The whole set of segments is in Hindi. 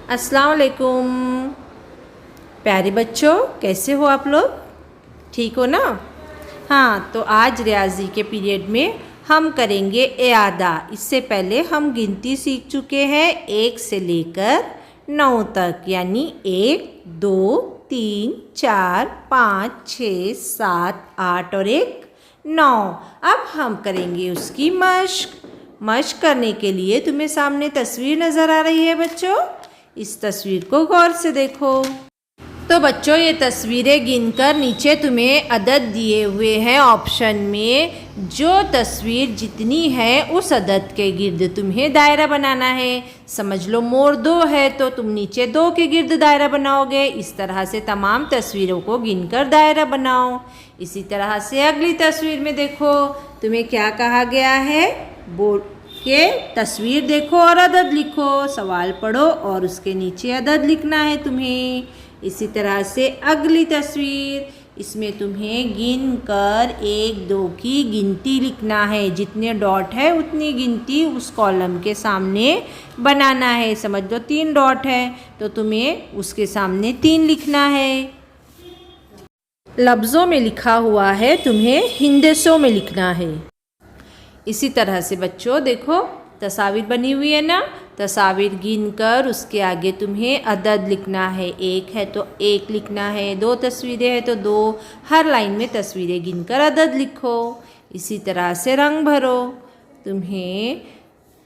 अस्सलाम वालेकुम प्यारे बच्चों, कैसे हो आप लोग? ठीक हो ना? हाँ, तो आज रियाजी के पीरियड में हम करेंगे इयादा। इससे पहले हम गिनती सीख चुके हैं 1 से लेकर 9 तक, यानी 1, 2, 3, 4, 5, 6, 7, 8 और 1 9। अब हम करेंगे उसकी मश्क। मश्क करने के लिए तुम्हें सामने तस्वीर नज़र आ रही है बच्चों। इस तस्वीर को गौर से देखो। तो बच्चों, ये तस्वीरें गिनकर नीचे तुम्हें अदद दिए हुए हैं ऑप्शन में। जो तस्वीर जितनी है उस अदद के गिर्द तुम्हें दायरा बनाना है। समझ लो मोर 2 है तो तुम नीचे 2 के गिर्द दायरा बनाओगे। इस तरह से तमाम तस्वीरों को गिनकर दायरा बनाओ। इसी तरह से अगली तस्वीर में देखो, तुम्हें क्या कहा गया है। बोर्ड के तस्वीर देखो और अदद लिखो। सवाल पढ़ो और उसके नीचे अदद लिखना है तुम्हें। इसी तरह से अगली तस्वीर, इसमें तुम्हें गिन कर 1, 2 की गिनती लिखना है। जितने डॉट है उतनी गिनती उस कॉलम के सामने बनाना है। समझ लो 3 डॉट है तो तुम्हें उसके सामने 3 लिखना है। लफ्ज़ों में लिखा हुआ है, तुम्हें हिंदसों में लिखना है। इसी तरह से बच्चों देखो, तस्वीर बनी हुई है ना। तस्वीर गिनकर उसके आगे तुम्हें अदद लिखना है। 1 है तो 1 लिखना है, 2 तस्वीरें हैं तो 2। हर लाइन में तस्वीरें गिनकर अदद लिखो। इसी तरह से रंग भरो। तुम्हें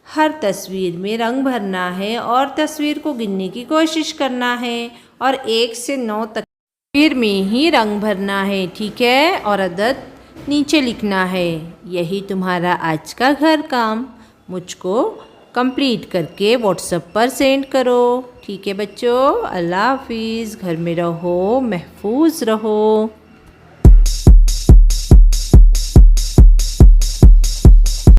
हर तस्वीर में रंग भरना है और तस्वीर को गिनने की कोशिश करना है और 1 से 9 तक तस्वीर में ही रंग भरना है, ठीक है? और अदद नीचे लिखना है। यही तुम्हारा आज का घर काम। मुझको कंप्लीट करके व्हाट्सएप पर सेंड करो, ठीक है बच्चों? अल्लाह हाफिज़। घर में रहो, महफूज रहो।